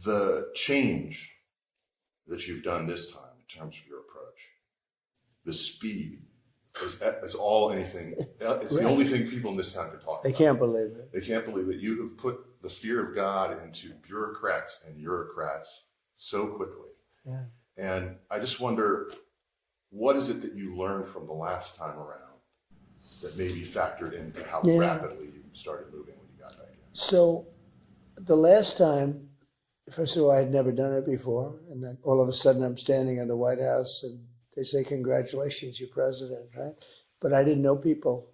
The change that you've done this time in terms of your approach, the speed is all anything. It's the only thing people in this town can talk about. They can't believe it. They can't believe that you have put the fear of God into bureaucrats and bureaucrats so quickly. Yeah. And I just wonder, what is it that you learned from the last time around that maybe factored into how rapidly you started moving when you got back in? So the last time, first of all, I had never done it before. And then all of a sudden I'm standing in the White House and they say, congratulations, you're president, right? But I didn't know people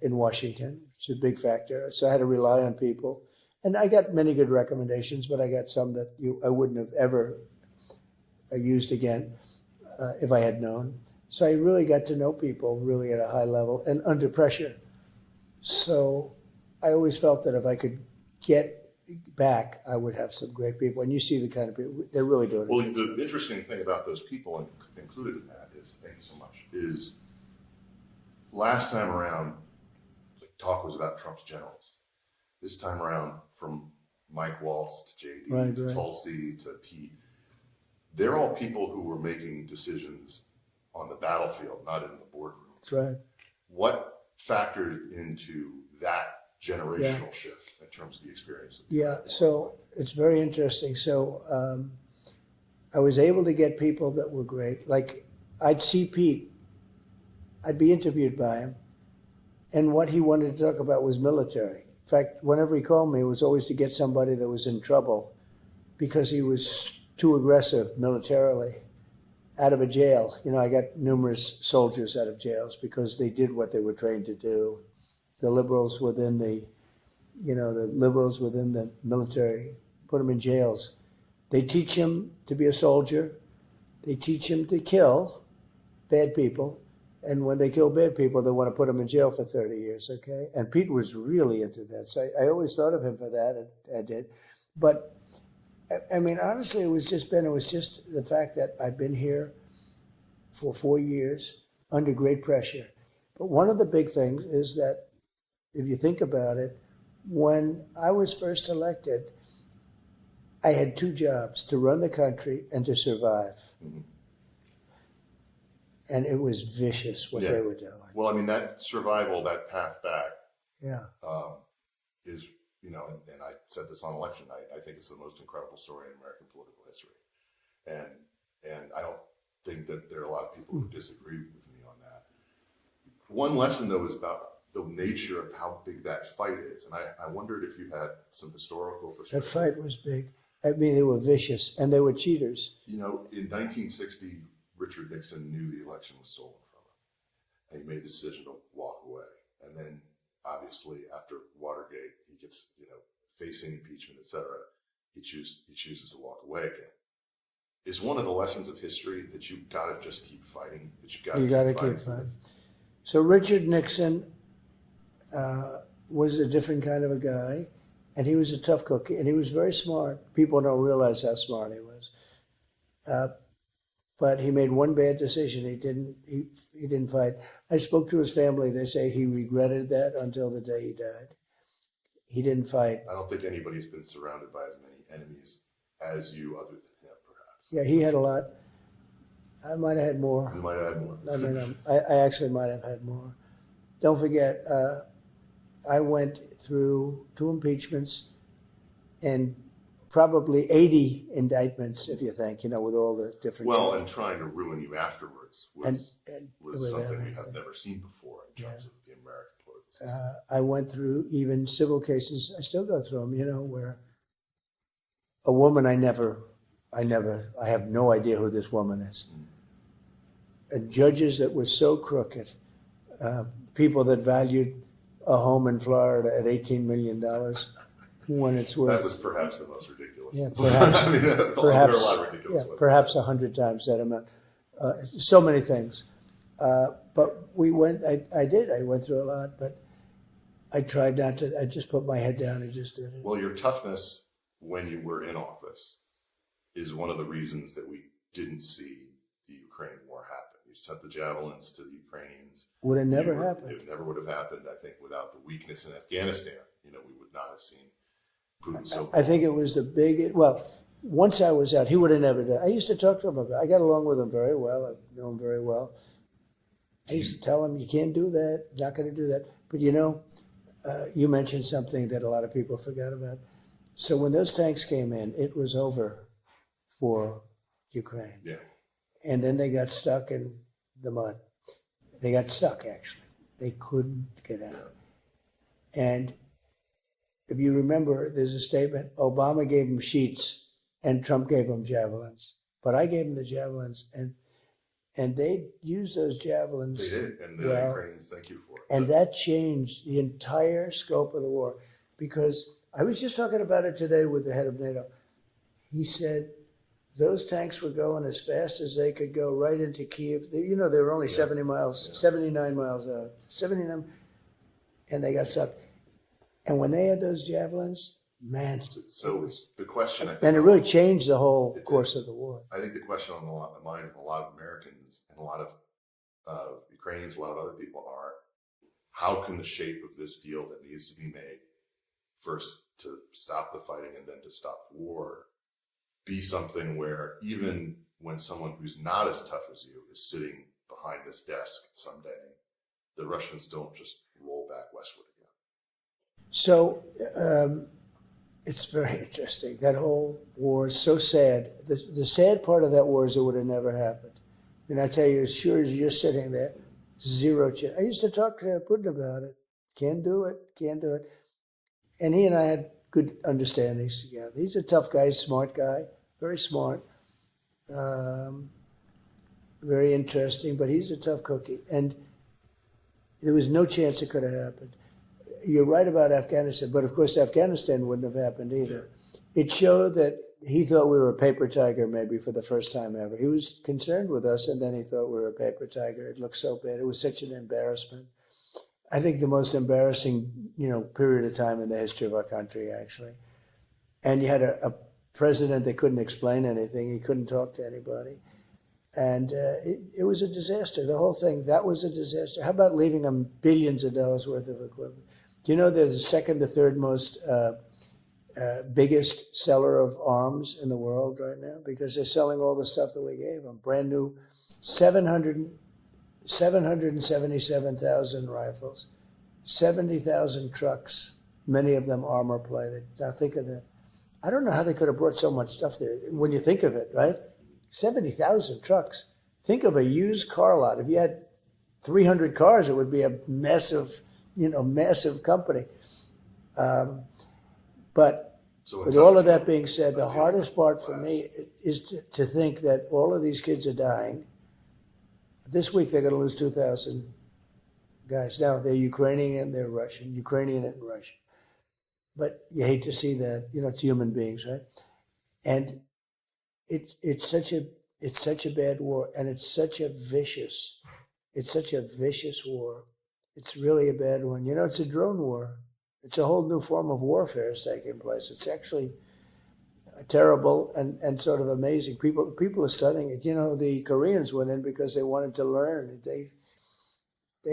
in Washington. It's a big factor. So I had to rely on people. And I got many good recommendations, but I got some that I wouldn't have ever used again if I had known. So I really got to know people really at a high level and under pressure. So I always felt that if I could get back, I would have some great people. And you see the kind of people, they're really doing it. Well, the interesting thing about those people included in that is, thank you so much, is last time around, the talk was about Trump's generals. This time around, from Mike Waltz to JD to Tulsi to Pete, they're all people who were making decisions on the battlefield, not in the boardroom. That's right. What factored into that generational shift in terms of the experience? So it's very interesting. So I was able to get people that were great. Like I'd see Pete, I'd be interviewed by him, and what he wanted to talk about was military. In fact, whenever he called me, it was always to get somebody that was in trouble because he was too aggressive militarily, out of a jail. You know, I got numerous soldiers out of jails because they did what they were trained to do. The liberals within the military put them in jails. They teach him to be a soldier. They teach him to kill bad people. And when they kill bad people, they want to put them in jail for 30 years, okay? And Pete was really into that. So I always thought of him for that, and I did. But, I mean, honestly, it was just the fact that I've been here for 4 years under great pressure. But one of the big things is that, if you think about it, when I was first elected, I had 2 jobs, to run the country and to survive. Mm-hmm. And it was vicious what they were doing. Well, I mean, that survival, that path back is, you know, and I said this on election night, I think it's the most incredible story in American political history. And I don't think that there are a lot of people who disagree with me on that. One lesson, though, is about the nature of how big that fight is. And I wondered if you had some historical perspective. That fight was big. I mean, they were vicious, and they were cheaters. You know, in 1960, Richard Nixon knew the election was stolen from him, and he made the decision to walk away. And then, obviously, after Watergate, he gets, you know, facing impeachment, et cetera. He chooses to walk away again. Is one of the lessons of history that you've got to just keep fighting? That you got to keep fighting. So Richard Nixon was a different kind of a guy, and he was a tough cookie, and he was very smart. People don't realize how smart he was. But he made one bad decision. He didn't fight. I spoke to his family. They say he regretted that until the day he died. He didn't fight. I don't think anybody's been surrounded by as many enemies as you, other than him, perhaps. Yeah, he had a lot. I might have had more. You might have had more. I mean, I actually might have had more. Don't forget, I went through 2 impeachments and probably 80 indictments, if you think, you know, with all the different. Well, and trying to ruin you afterwards was something we have never seen before in terms of the American political system. I went through even civil cases. I still go through them, you know, where a woman I have no idea who this woman is. And judges that were so crooked, people that valued a home in Florida at $18 million. When it's worth. That was perhaps the most ridiculous. Yeah, perhaps. I mean, there are a lot of ridiculous ones. Perhaps 100 times that amount. So many things. But we went. I went through a lot, but I tried not to. I just put my head down and just did it. Well, your toughness when you were in office is one of the reasons that we didn't see the Ukraine war happen. You sent the javelins to the Ukrainians. Would have never happened. It never would have happened, I think, without the weakness in Afghanistan. You know, we would not have seen Putin so. I think it was the big. Well, once I was out, he would have never done. I used to talk to him about it. I got along with him very well. I know him very well. I used to tell him, you can't do that, not going to do that. But you mentioned something that a lot of people forgot about. So when those tanks came in, it was over for Ukraine. Yeah. And then they got stuck in the mud. They got stuck, actually. They couldn't get out. And if you remember, there's a statement, Obama gave them sheets and Trump gave them javelins. But I gave them the javelins, and they used those javelins. They did, and the Ukrainians thank you for it. And that changed the entire scope of the war. Because I was just talking about it today with the head of NATO. He said those tanks were going as fast as they could go right into Kiev. They were only 79 miles out. 79, and they got stuck. And when they had those javelins, man. So the question, I think, and it really changed the whole course of the war. I think the question on the mind of a lot of Americans and a lot of Ukrainians, a lot of other people are, how can the shape of this deal that needs to be made, first to stop the fighting and then to stop the war, be something where even when someone who's not as tough as you is sitting behind this desk someday, the Russians don't just roll back westward again. So it's very interesting. That whole war is so sad. The sad part of that war is it would have never happened. And I tell you, as sure as you're sitting there, zero chance. I used to talk to Putin about it. Can't do it. And he and I had good understandings together. He's a tough guy, smart guy, very smart, very interesting, but he's a tough cookie. And there was no chance it could have happened. You're right about Afghanistan, but of course Afghanistan wouldn't have happened either. It showed that he thought we were a paper tiger maybe for the first time ever. He was concerned with us, and then he thought we were a paper tiger. It looked so bad. It was such an embarrassment. I think the most embarrassing, period of time in the history of our country, actually. And you had a president that couldn't explain anything. He couldn't talk to anybody. And it was a disaster. The whole thing, that was a disaster. How about leaving them billions of dollars worth of equipment? Do you know they're the second or third most biggest seller of arms in the world right now? Because they're selling all the stuff that we gave them. Brand new 777,000 rifles, 70,000 trucks, many of them armor plated. Now think of that. I don't know how they could have brought so much stuff there when you think of it, right? 70,000 trucks. Think of a used car lot. If you had 300 cars, it would be a massive company. But with all of that being said, the hardest part for me is to think that all of these kids are dying. This week they're going to lose 2,000 guys. Now they're Ukrainian and they're Russian, Ukrainian and Russian. But you hate to see that. It's human beings, right? And it's such a bad war, and it's such a vicious war. It's really a bad one. It's a drone war. It's a whole new form of warfare is taking place. It's actually terrible and sort of amazing. People are studying it. The Koreans went in because they wanted to learn. They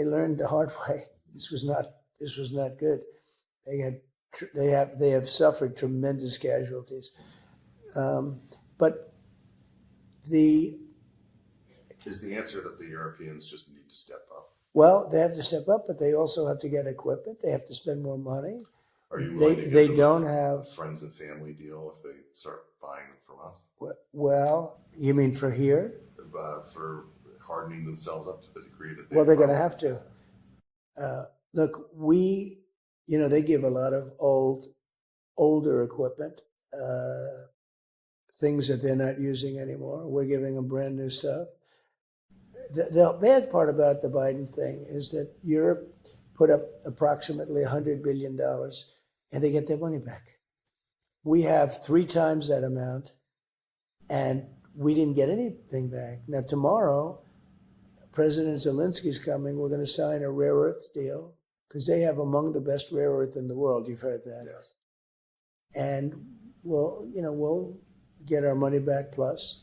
learned the hard way. This was not good. They have suffered tremendous casualties. But is the answer that the Europeans just need to step up? Well, they have to step up, but they also have to get equipment. They have to spend more money. Are you willing to give they them don't a have friends and family deal if they start buying them from us? Well, you mean for here? For hardening themselves up to the degree that they're going to have to. Look, they give a lot of older equipment, things that they're not using anymore. We're giving them brand new stuff. The bad part about the Biden thing is that Europe put up approximately $100 billion and they get their money back. We have 3 times that amount and we didn't get anything back. Now, tomorrow, President Zelensky's coming. We're going to sign a rare earth deal because they have among the best rare earth in the world. You've heard that. Yes. And we'll get our money back plus.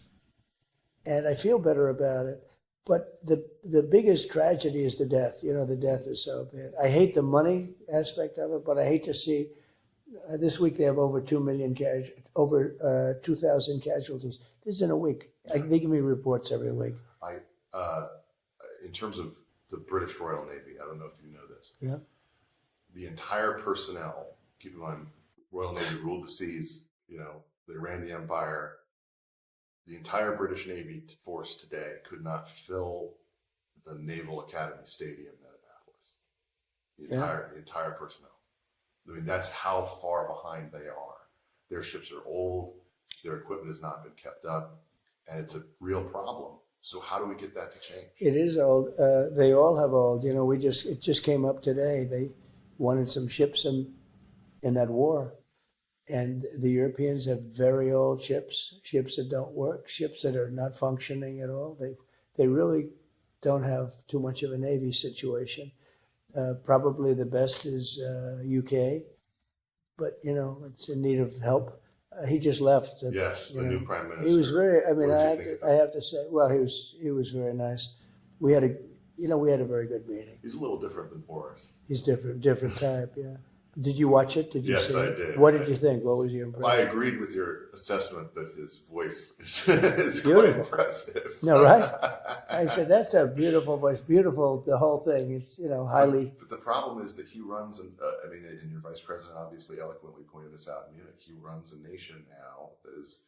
And I feel better about it. But the biggest tragedy is the death. The death is so bad. I hate the money aspect of it, but I hate to see This week they have over 2 million over 2,000 casualties. This is in a week. They give me reports every week. In terms of the British Royal Navy, I don't know if you know this. Yeah. The entire personnel, keep in mind, Royal Navy ruled the seas, they ran the empire. The entire British Navy force today could not fill the Naval Academy Stadium at Annapolis. The entire personnel. I mean, that's how far behind they are. Their ships are old, their equipment has not been kept up, and it's a real problem. So how do we get that to change? It is old. They all have old. It just came up today. They wanted some ships in that war. And the Europeans have very old ships that don't work, ships that are not functioning at all. They really don't have too much of a Navy situation. Probably the best is UK, but it's in need of help. He just left. Yes, the new prime minister. He was very. I mean, I have to say. Well, he was very nice. We had a very good meeting. He's a little different than Boris. He's different type. Yeah. Did you watch it? Did you yes, see I it? did. What did you think? What was your impression? I agreed with your assessment that his voice is quite impressive. No, right? I said, that's a beautiful voice. Beautiful, the whole thing. It's, highly. But the problem is that he runs, and your vice president obviously eloquently pointed this out in Munich, he runs a nation now that is,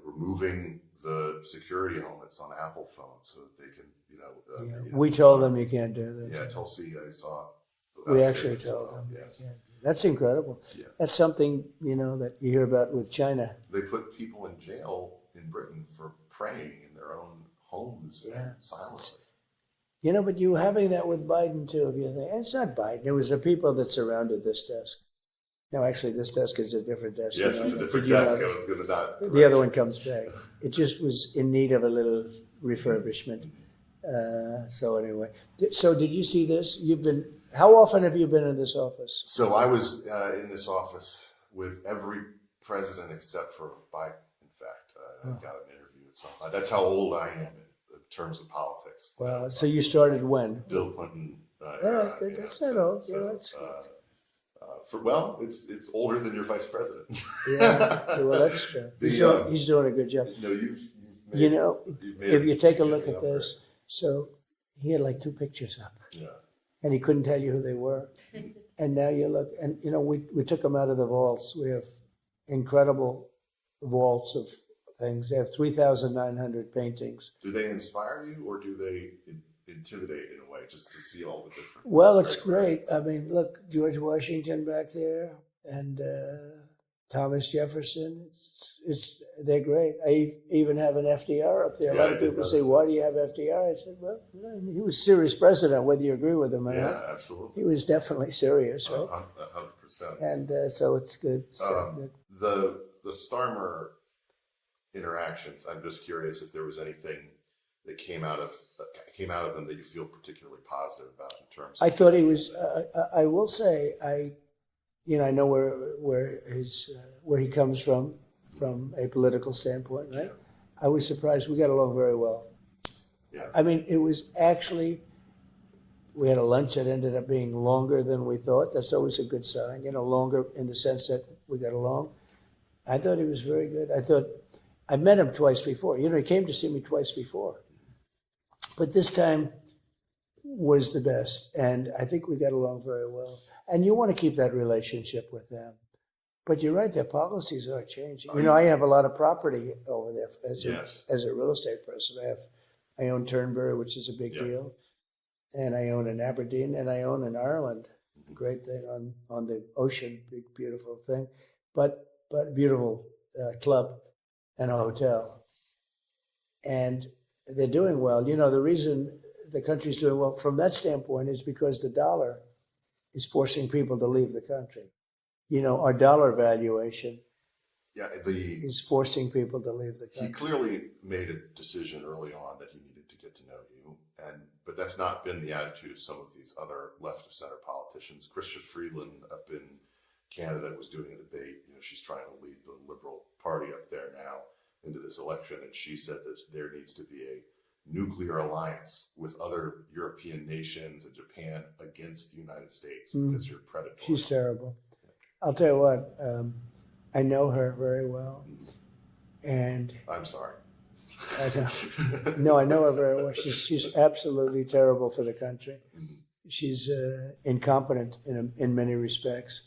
removing the security helmets on Apple phones so that they can, we told them you can't do that. Yeah, Tulsi, I saw. We actually told them. Yes. That's incredible. Yeah. That's something, that you hear about with China. They put people in jail in Britain for praying in their own homes and silently. But you having that with Biden too, if you think, and it's not Biden, it was the people that surrounded this desk. No, actually, this desk is a different desk. Yes, it's a different desk. I was going to not. The other one comes back. It just was in need of a little refurbishment. So anyway, so did you see this? How often have you been in this office? So I was in this office with every president except for Biden. In fact, I got an interview at some. That's how old I am in terms of politics. Wow. So you started when? Bill Clinton. All right, good. That's not old. That's it's older than your vice president. Yeah. Well, that's true. He's doing a good job. If you take a look at this, so he had like 2 pictures up. Yeah. And he couldn't tell you who they were. And now you look, and we took them out of the vaults. We have incredible vaults of things. They have 3,900 paintings. Do they inspire you, or do they intimidate in a way, just to see all the different? Well, it's great. I mean, look, George Washington back there, and Thomas Jefferson. They're great. I even have an FDR up there. A lot of people say, "Why do you have FDR?" I said, "Well, he was a serious president, whether you agree with him or not." Yeah, absolutely. He was definitely serious, right? 100%. And so it's good. The Starmer interactions. I'm just curious if there was anything that came out of them that you feel particularly positive about in terms. I thought he was. I will say, I know where he comes from a political standpoint, right? Yeah. I was surprised. We got along very well. Yeah. I mean, it was actually, we had a lunch that ended up being longer than we thought. That's always a good sign, longer in the sense that we got along. I thought he was very good. I met him twice before. He came to see me twice before. But this time was the best. And I think we got along very well. And you want to keep that relationship with them. But you're right, their policies are changing. I have a lot of property over there as a real estate person. I own Turnberry, which is a big deal. And I own in Aberdeen, and I own in Ireland. Great thing on the ocean, big, beautiful thing. But beautiful club and a hotel. And they're doing well. The reason the country's doing well from that standpoint is because the dollar is forcing people to leave the country. Our dollar valuation is forcing people to leave the country. He clearly made a decision early on that he needed to get to know you, but that's not been the attitude of some of these other left of center politicians. Chrystia Freeland up in Canada was doing a debate. She's trying to lead the Liberal Party up there now into this election, and she said that there needs to be a nuclear alliance with other European nations and Japan against the United States because you're predatory. She's terrible. I'll tell you what, I know her very well, and I'm sorry. I don't, no, I know her very well. She's absolutely terrible for the country. She's incompetent in many respects,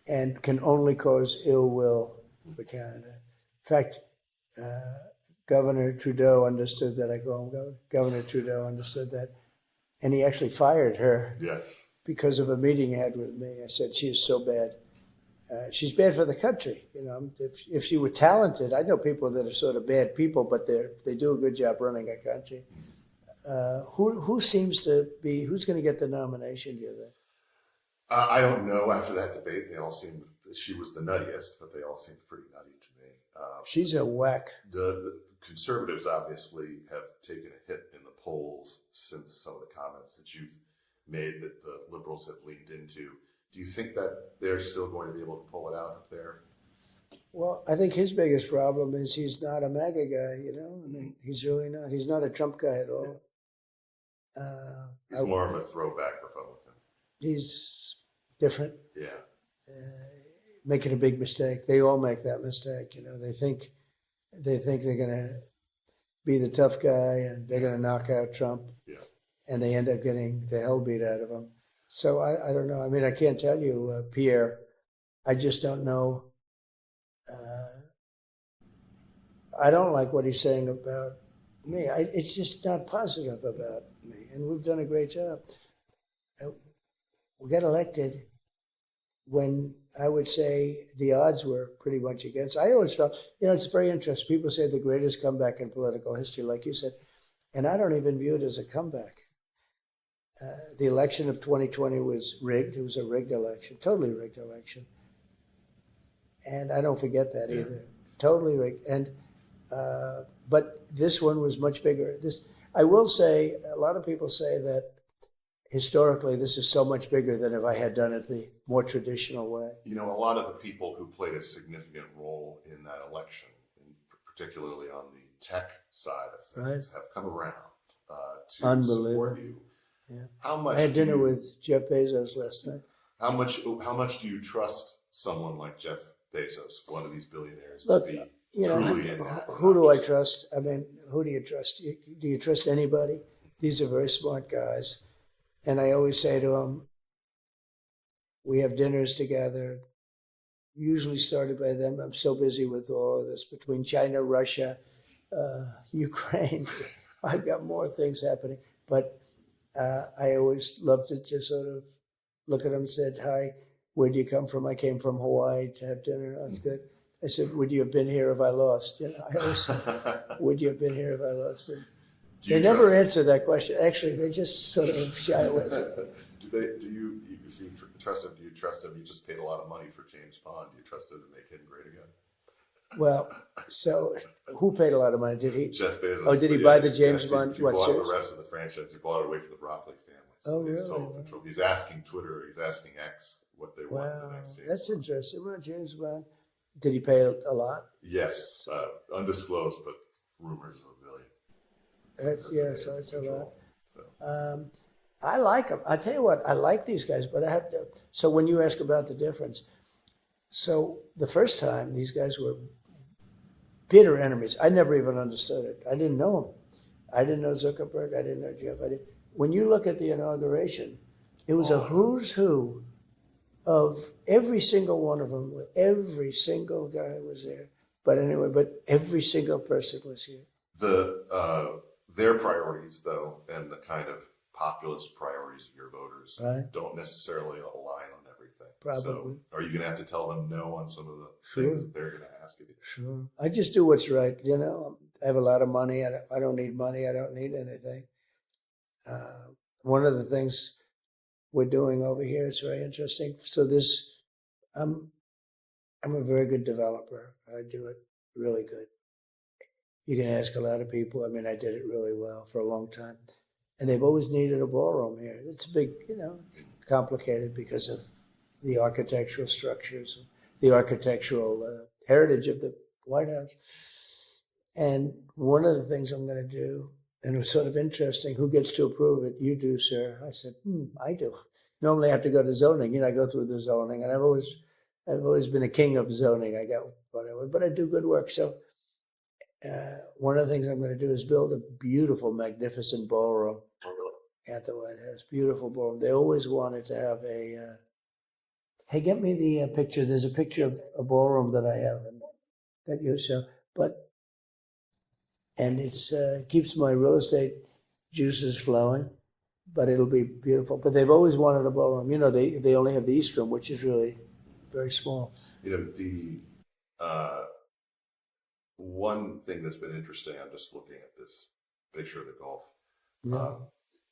and can only cause ill will for Canada. In fact, Governor Trudeau understood that. I call him Governor Trudeau understood that, and he actually fired her. Yes. Because of a meeting he had with me. I said, she is so bad. She's bad for the country. If she were talented, I know people that are sort of bad people, but they do a good job running a country. Who seems to be, who's going to get the nomination, do you think? I don't know. After that debate, they all seemed, she was the nuttiest, but they all seemed pretty nutty to me. She's a whack. The conservatives obviously have taken a hit in the polls since some of the comments that you've made that the liberals have leaned into. Do you think that they're still going to be able to pull it out up there? Well, I think his biggest problem is he's not a MAGA guy, I mean, he's really not. He's not a Trump guy at all. He's more of a throwback Republican. He's different. Yeah. Making a big mistake. They all make that mistake, They think they're going to be the tough guy and they're going to knock out Trump. Yeah. And they end up getting the hell beat out of them. So I don't know. I mean, I can't tell you, Pierre. I just don't know. I don't like what he's saying about me. It's just not positive about me. And we've done a great job. We got elected when I would say the odds were pretty much against. I always felt, it's very interesting. People say the greatest comeback in political history, like you said, and I don't even view it as a comeback. The election of 2020 was rigged. It was a rigged election, totally rigged election. And I don't forget that either. Totally rigged. And but this one was much bigger. I will say, a lot of people say that historically this is so much bigger than if I had done it the more traditional way. A lot of the people who played a significant role in that election, particularly on the tech side of things, have come around to support you. Yeah. How much? I had dinner with Jeff Bezos last night. How much do you trust someone like Jeff Bezos, one of these billionaires, Look, to be truly in that? Who do I trust? I mean, who do you trust? Do you trust anybody? These are very smart guys. And I always say to them, we have dinners together, usually started by them. I'm so busy with all of this between China, Russia, Ukraine. I've got more things happening. But I always love to just sort of look at them and said, hi, where'd you come from? I came from Hawaii to have dinner. That's good. I said, would you have been here if I lost? I always say, would you have been here if I lost? And they never answer that question. Actually, they just sort of shy away from it. If you trust him, do you trust him? You just paid a lot of money for James Bond. Do you trust him to make him great again? Well, so who paid a lot of money? Did he? Jeff Bezos. Oh, did he buy the James Bond? He bought the rest of the franchise. He bought it away from the Broccoli family. So oh, really? Total control. He's asking Twitter, he's asking X what they want in the next James that's Bond. interesting. Well, James Bond, did he pay a lot? Yes, undisclosed, but rumors of $1 billion. So it's a lot. So. I like them. I tell you what, I like these guys, but I have to. So when you ask about the difference, so the first time these guys were bitter enemies. I never even understood it. I didn't know them. I didn't know Zuckerberg. I didn't know Jeff. When you look at the inauguration, it was a who's who of every single one of them. Every single guy was there. But anyway, every single person was here. Their priorities, though, and the kind of populist priorities of your voters don't necessarily align on everything. Probably. So are you going to have to tell them no on some of the things that they're going to ask of you? Sure. I just do what's right. I have a lot of money. I don't need money. I don't need anything. One of the things we're doing over here is very interesting. So I'm a very good developer. I do it really good. You can ask a lot of people. I mean, I did it really well for a long time. And they've always needed a ballroom here. It's big, it's complicated because of the architectural structures, the architectural heritage of the White House. And one of the things I'm going to do, and it was sort of interesting, who gets to approve it? You do, sir. I said, I do. Normally I have to go to zoning. I go through the zoning, and I've always I've always been a king of zoning. I got whatever, but I do good work. So one of the things I'm going to do is build a beautiful, magnificent ballroom Oh, really? at the White House. Beautiful ballroom. They always wanted to have a. Hey, get me the picture. There's a picture of a ballroom that I have that you show, and it's keeps my real estate juices flowing. But it'll be beautiful. But they've always wanted a ballroom. They only have the East Room, which is really very small. The one thing that's been interesting, I'm just looking at this picture of the Gulf. Yeah.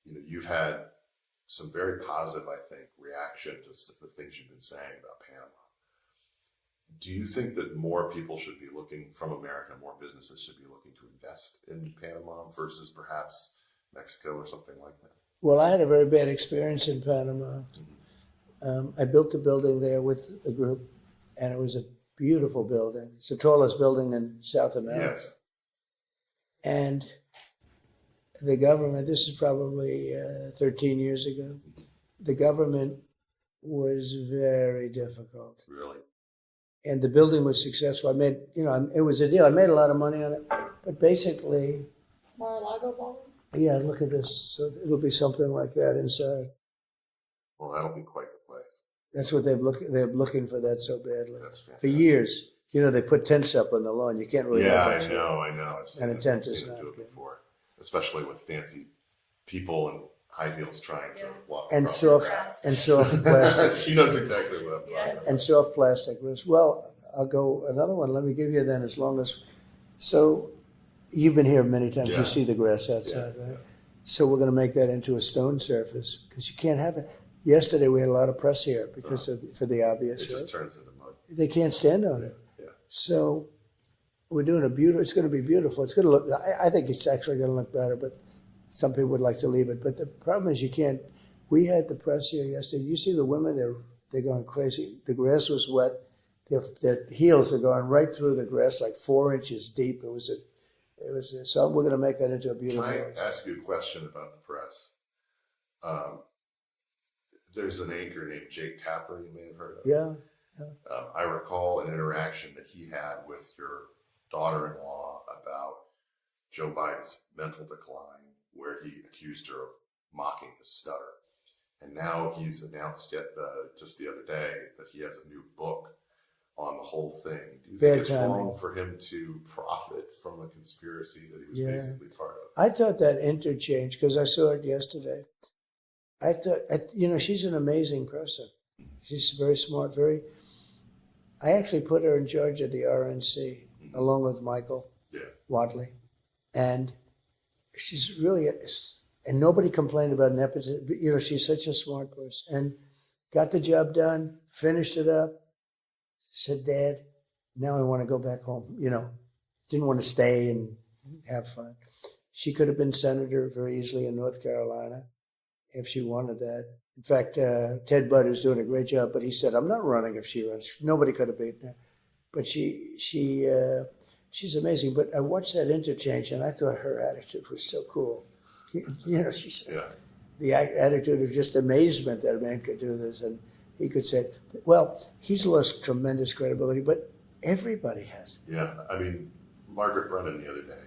You've had some very positive, I think, reaction to the things you've been saying about Panama. Do you think that more people should be looking from America, more businesses should be looking to invest in Panama versus perhaps Mexico or something like that? Well, I had a very bad experience in Panama. I built a building there with a group, and it was a beautiful building. It's the tallest building in South America. Yes. And the government, this is probably 13 years ago, the government was very difficult. Really? And the building was successful. I made, it was a deal. I made a lot of money on it. But basically, Mar-a-Lago ballroom? yeah, look at this. So it'll be something like that inside. Well, that'll be quite the place. That's what they're looking for that so badly. That's fantastic. For years. They put tents up on the lawn. You can't really Yeah, have I that. know. I've seen And a it, tent I've seen is it not do it good. before, especially with fancy people in high heels trying to walk And across soft the grass. and soft plastic. She knows exactly what I'm talking Yes. about. And soft plastic roofs. Well, I'll go another one. Let me give you then as long as. So you've been here many times. Yeah. You see the grass outside, Yeah, right? yeah. So we're going to make that into a stone surface because you can't have it. Yesterday we had a lot of press here because for the obvious. It just right? turns into mud. They can't stand on it. Yeah. So we're doing a beautiful. It's going to be beautiful. It's going to look. I think it's actually going to look better, but some people would like to leave it. But the problem is you can't. We had the press here yesterday. You see the women? They're going crazy. The grass was wet. Their heels are going right through the grass, like 4 inches deep. It was. So we're going to make that into a Can beautiful. I ask you a question about the press? There's an anchor named Jake Tapper you may have heard of. Yeah. I recall an interaction that he had with your daughter-in-law about Joe Biden's mental decline, where he accused her of mocking his stutter. And now he's announced just the other day that he has a new book on the whole thing. Do you think Bad it's timing. wrong for him to profit from a conspiracy that he was basically part of? I thought that interchange because I saw it yesterday. I thought, she's an amazing person. She's very smart, I actually put her in charge of the RNC along with Michael Wadley. And she's really, and nobody complained about nepotism. She's such a smart person and got the job done, finished it up, said, Dad, now I want to go back home. Didn't want to stay and have fun. She could have been senator very easily in North Carolina if she wanted that. In fact, Ted Budd is doing a great job, but he said, I'm not running if she runs. Nobody could have beaten her. But she's amazing. But I watched that interchange, and I thought her attitude was so cool. She said, the attitude of just amazement that a man could do this. And he could say, well, he's lost tremendous credibility, but everybody has. Yeah, I mean, Margaret Brennan the other day,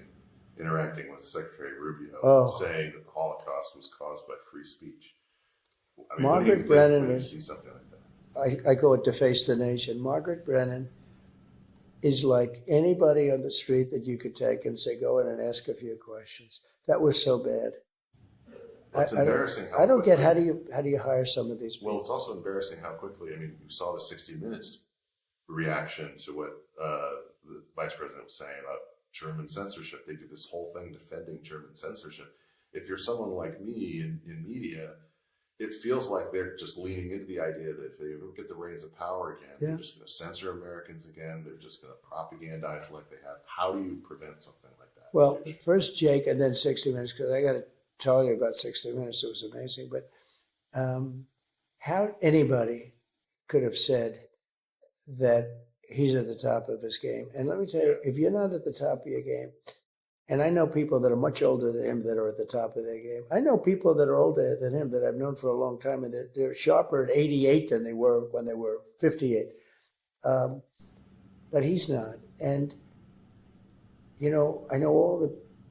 interacting with Secretary Rubio, saying that the Holocaust was caused by free speech. I mean, Margaret Brennan when you is, see something like that? I call it deface the nation. Margaret Brennan is like anybody on the street that you could take and say, go in and ask a few questions. That was so bad. It's embarrassing. I don't get how do you hire some of these people? Well, it's also embarrassing how quickly. I mean, you saw the 60 Minutes reaction to what the vice president was saying about German censorship. They do this whole thing defending German censorship. If you're someone like me in media, it feels like they're just leaning into the idea that if they ever get the reins of power again, they're just going to censor Americans again. They're just going to propagandize like they have. How do you prevent something like that? Well, first Jake and then 60 Minutes, because I got to tell you about 60 Minutes. It was amazing. But how anybody could have said that he's at the top of his game. And let me tell you, if you're not at the top of your game, and I know people that are much older than him that are at the top of their game. I know people that are older than him that I've known for a long time, and they're sharper at 88 than they were when they were 58. But he's not. And I know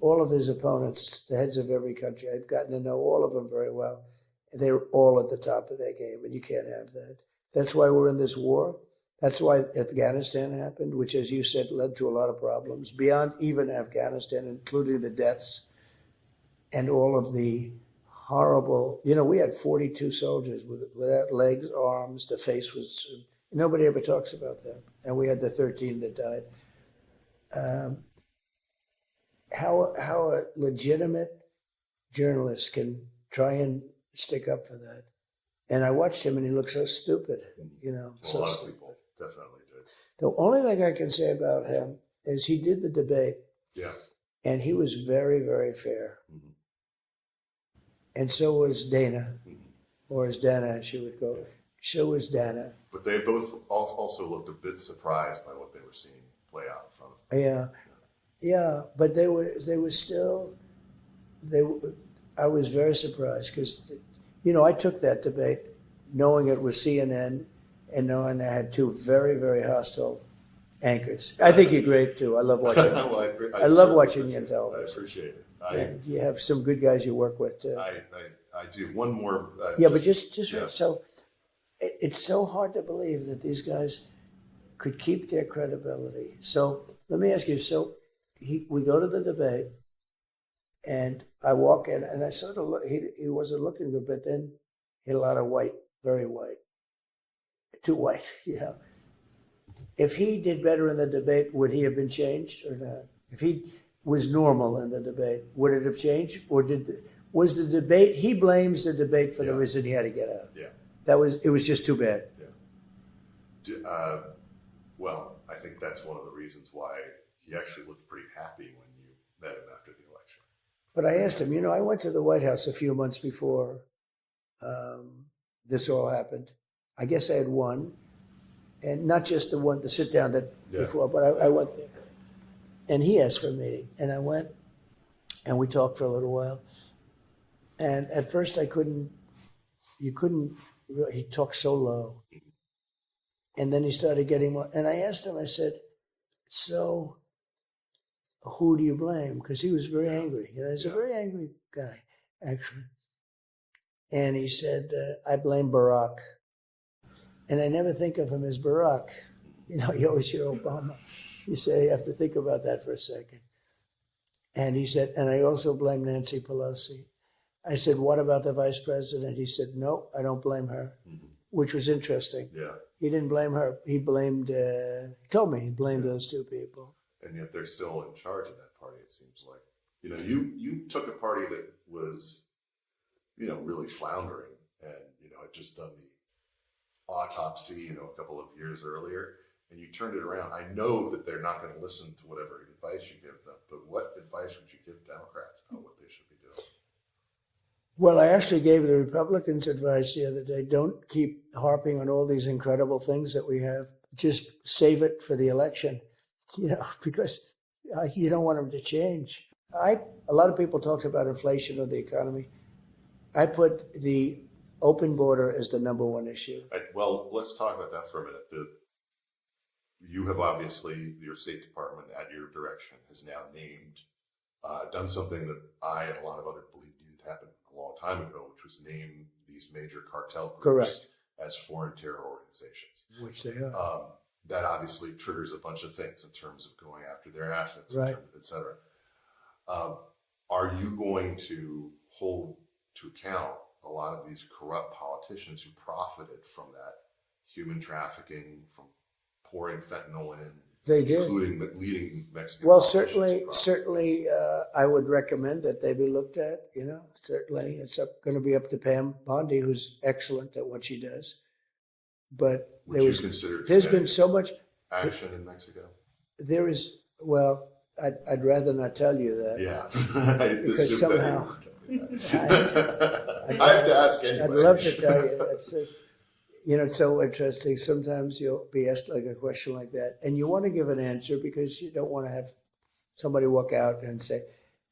all of his opponents, the heads of every country. I've gotten to know all of them very well. They're all at the top of their game, and you can't have that. That's why we're in this war. That's why Afghanistan happened, which, as you said, led to a lot of problems beyond even Afghanistan, including the deaths and all of the horrible. We had 42 soldiers without legs, arms. The face was. Nobody ever talks about them, and we had the 13 that died. How a legitimate journalist can try and stick up for that. And I watched him, and he looked so stupid, A lot of people definitely did. The only thing I can say about him is he did the debate, Yeah. and he was very, very fair. Mm-hmm. And so was Dana, or as Dana, as she would go. So was Dana. But they both also looked a bit surprised by what they were seeing play out in front of them. Yeah, but they were still. I was very surprised because, I took that debate knowing it was CNN and knowing I had two very, very hostile anchors. I think you're great too. I love watching. Well, I love watching you on television. I appreciate it. And you have some good guys you work with too. I do. One more. But just so it's so hard to believe that these guys could keep their credibility. So let me ask you. So we go to the debate, and I walk in, and I sort of look. He wasn't looking good, but then he had a lot of white, very white, too white. If he did better in the debate, would he have been changed or not? If he was normal in the debate, would it have changed, or was the debate? He blames the debate for the reason he had to get out. Yeah. It was just too bad. Yeah. Well, I think that's one of the reasons why he actually looked pretty happy when you met him after the election. But I asked him, I went to the White House a few months before this all happened. I guess I had won, and not just the one to sit down before, but I went there. And he asked for a meeting, and I went, and we talked for a little while. And at first he talked so low. And then he started getting more, and I asked him, I said, so who do you blame? Because he was very angry. He's a very angry guy, actually. And he said, I blame Barack. And I never think of him as Barack. You always hear Obama. You say, you have to think about that for a second. And he said, and I also blame Nancy Pelosi. I said, what about the vice president? He said, no, I don't blame her, which was interesting. Yeah. He didn't blame her. He blamed, he told me he blamed those two people. And yet they're still in charge of that party, it seems like. You took a party that was, really floundering and, had just done the autopsy, a couple of years earlier, and you turned it around. I know that they're not going to listen to whatever advice you give them, but what advice would you give Democrats on what they should be doing? Well, I actually gave the Republicans advice the other day. Don't keep harping on all these incredible things that we have. Just save it for the election, because you don't want them to change. A lot of people talked about inflation or the economy. I put the open border as the number one issue. Well, let's talk about that for a minute. You have obviously, your State Department at your direction has now done something that I and a lot of others believe needed to happen a long time ago, which was name these major cartel groups as foreign terror organizations. Which they are. That obviously triggers a bunch of things in terms of going after their assets, right, et cetera. Are you going to hold to account a lot of these corrupt politicians who profited from that human trafficking, from pouring fentanyl in? They did, including leading Mexican. Well, certainly, I would recommend that they be looked at. Certainly, it's going to be up to Pam Bondi, who's excellent at what she does. But there's been so much action in Mexico. There is. Well, I'd rather not tell you that. Yeah, because somehow I have to ask anyway. I'd love to tell you. It's so interesting. Sometimes you'll be asked like a question like that, and you want to give an answer because you don't want to have somebody walk out and say,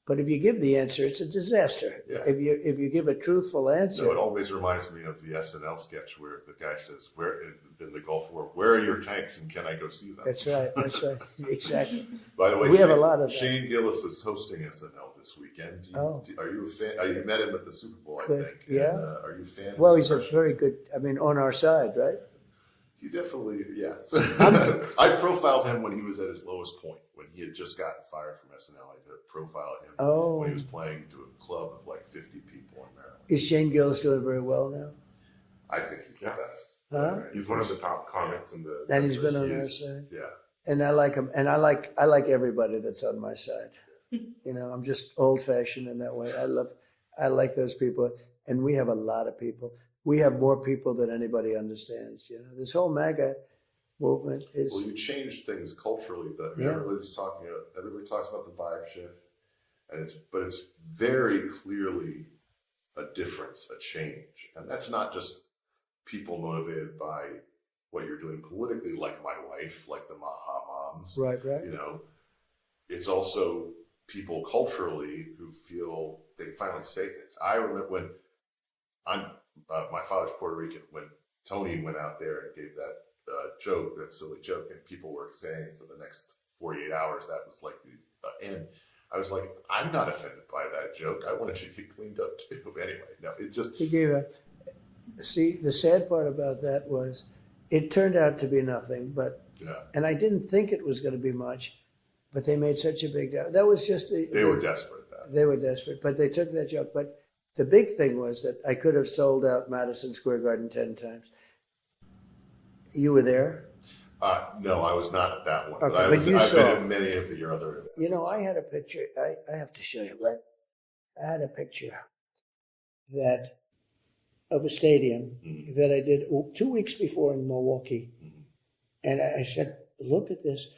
But if you give the answer, it's a disaster. Yeah. If you give a truthful answer, So it always reminds me of the SNL sketch where the guy says, "Where in the Gulf War? Where are your tanks, and can I go see them?" that's right. That's right. Exactly. By the way, We have a lot of that. Shane Gillis is hosting SNL this weekend. Are you a fan? You met him at the Super Bowl, I think. Yeah. And, are you a fan? Well, of he's a very good. I mean, on our side, right? He definitely, yes. I profiled him when he was at his lowest point, when he had just gotten fired from SNL. I did profile him when he was playing to a club of like 50 people in Maryland. Is Shane Gillis doing very well now? I think he's the best. Huh? He's one of the top comics in the. And he's been on our side. Yeah. And I like him. And I like everybody that's on my side. You know, I'm just old fashioned in that way. I like those people. And we have a lot of people. We have more people than anybody understands. You know, this whole MAGA movement is. Well, you change things culturally. Everybody talks about the vibe shift, and it's very clearly a difference, a change, and that's not just people motivated by what you're doing politically, like my wife, like the Maha moms. Right. You know, it's also people culturally who feel they can finally say things. I remember when my father's Puerto Rican, when Tony went out there and gave that joke, that silly joke, and people were saying for the next 48 hours that was like the end. I was like, I'm not offended by that joke. I wanted to get cleaned up too. Anyway, no, it just. He gave a. See, the sad part about that was, it turned out to be nothing. But and I didn't think it was going to be much, but they made such a big deal. That was just. They were desperate. They were desperate, but they took that joke. But the big thing was that I could have sold out Madison Square Garden 10 times. You were there? No, I was not at that one. Okay, I've you been saw. at many of your other events. You know, I had a picture. I have to show you, right? I had a picture that of a stadium that I did 2 weeks before in Milwaukee. And I said, look at this.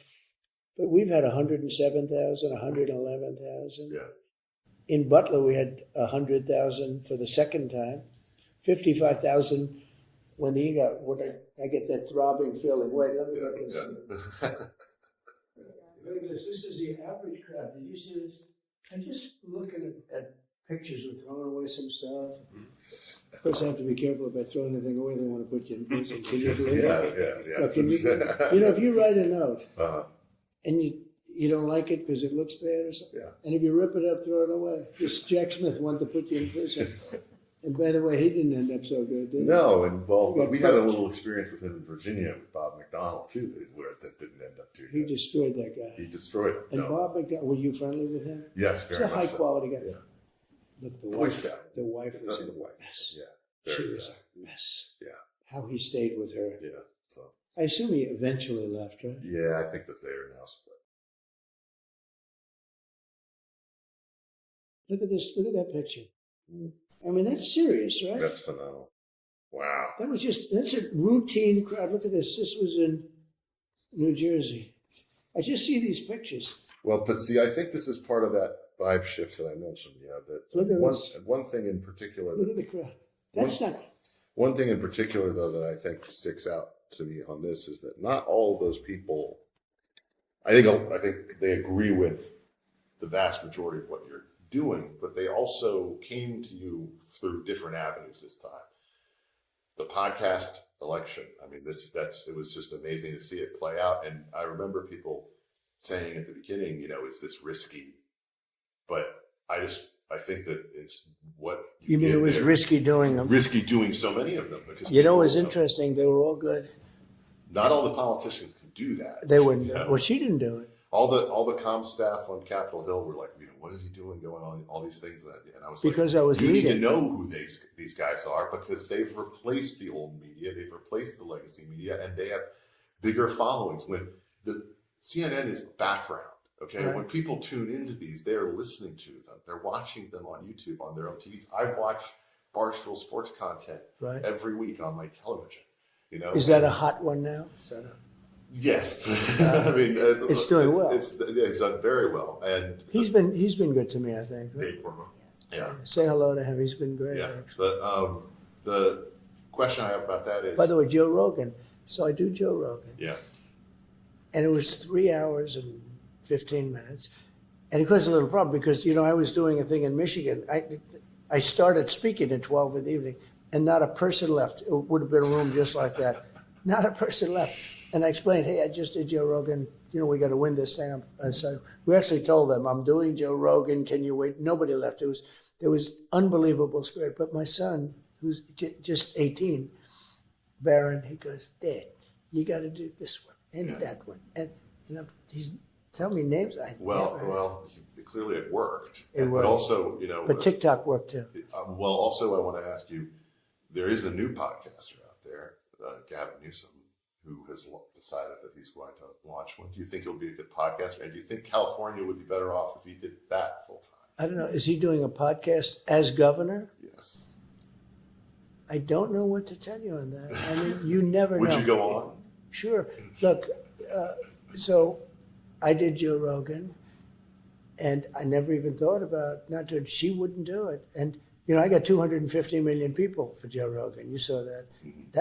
But we've had 107,000, 111,000. Yeah. In Butler, we had 100,000 for the second time, 55,000 when the got. When I get that throbbing feeling. Wait, let me look at this. Look at this. This is the average crowd. Did you see this? I'm just looking at pictures of throwing away some stuff. Of course, I have to be careful about throwing anything away. They want to put you in prison. Can you believe it? Yeah. Look, you know, if you write a note and you don't like it because it looks bad or something, and if you rip it up, throw it away. This Jack Smith wanted to put you in prison. And by the way, he didn't end up so good, did he? No, and well, we had a little experience with him in Virginia with Bob McDonald too, where that didn't end up too good. He destroyed that guy. He destroyed it. And Bob McDonald, were you friendly with him? Yes, very He's a much. high quality guy. Yeah. Look, the Boy wife. Scout. The wife was The a wife. mess. Yeah. She Very was sad. a mess. Yeah. How he stayed with her. Yeah. So. I assume he eventually left, right? Yeah, I think that they are now split. Look at this. Look at that picture. I mean, that's serious, right? That's phenomenal. Wow. That's a routine crowd. Look at this. This was in New Jersey. I just see these pictures. Well, but see, I think this is part of that vibe shift that I mentioned. You know, that Look at this. one thing in particular. Look at the crowd. That's not. One thing in particular, though, that I think sticks out to me on this is that not all of those people. I think they agree with the vast majority of what you're doing, but they also came to you through different avenues this time. The podcast election. I mean, it was just amazing to see it play out. And I remember people saying at the beginning, you know, is this risky? But I think that it's what You mean it was risky doing them? Risky doing so many of them because You know, it was interesting. They were all good. Not all the politicians can do that. They wouldn't. You know? Well, she didn't do it. All the comm staff on Capitol Hill were like, you know, what is he doing going on? All these things. And I was Because like, I was you need to reading. know who these guys are because they've replaced the old media, they've replaced the legacy media, and they have bigger followings. When the CNN is background, okay? Right. When people tune into these, they're listening to them. They're watching them on YouTube, on their own TVs. I watch Barstool sports content every week on my television. You know, Is that a hot one now? Is that a... Yes, I mean it's doing well. It's done very well, and He's been good to me, I think. Right? yeah, Say hello to him. He's been great. yeah. Actually. But the question I have about that is, By the way, Joe Rogan. So I do Joe Rogan, yeah, and it was 3 hours and 15 minutes, And it caused a little problem because, I was doing a thing in Michigan. I started speaking at 12 in the evening, and not a person left. It would have been a room just like that. Not a person left. And I explained, hey, I just did Joe Rogan. We got to win this thing. So we actually told them, I'm doing Joe Rogan. Can you wait? Nobody left. There was unbelievable spirit. But my son, who's just 18, Baron, he goes, Dad, you got to do this one and that one. And, he's telling me names I never heard. Well, clearly it worked. It worked. But also, But TikTok worked too. well, also I want to ask you, there is a new podcaster out there, Gavin Newsom, who has decided that he's going to launch one. Do you think he'll be a good podcaster? And do you think California would be better off if he did that full time? I don't know. Is he doing a podcast as governor? Yes. I don't know what to tell you on that. I mean, you never know. Would you go on? Sure. Look, so I did Joe Rogan, and I never even thought about not doing. She wouldn't do it, and I got 250 million people for Joe Rogan. You saw that. Mm-hmm.